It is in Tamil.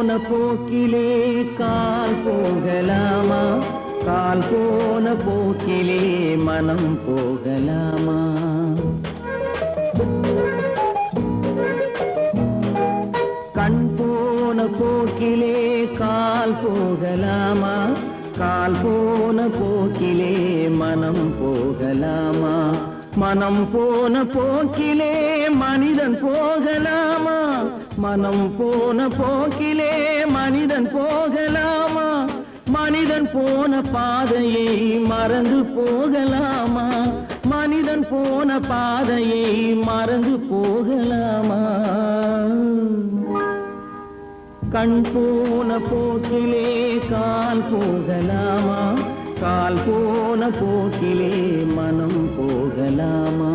போன போக்கிலே கால் போகலாமா கால் போன போக்கிலே மனம் போகலாமா கண் போன போக்கிலே கால் போகலாமா கால் போன போக்கிலே மனம் போகலாமா மனம் போன போக்கிலே மனிதன் போகலாமா மனம் போன போக்கிலே மனிதன் போகலாமா மனிதன் போன பாதையை மறந்து போகலாமா மனிதன் போன பாதையை மறந்து போகலாமா கண் போன போக்கிலே கால் போகலாமா கால் போன போக்கிலே மனம் போகலாமா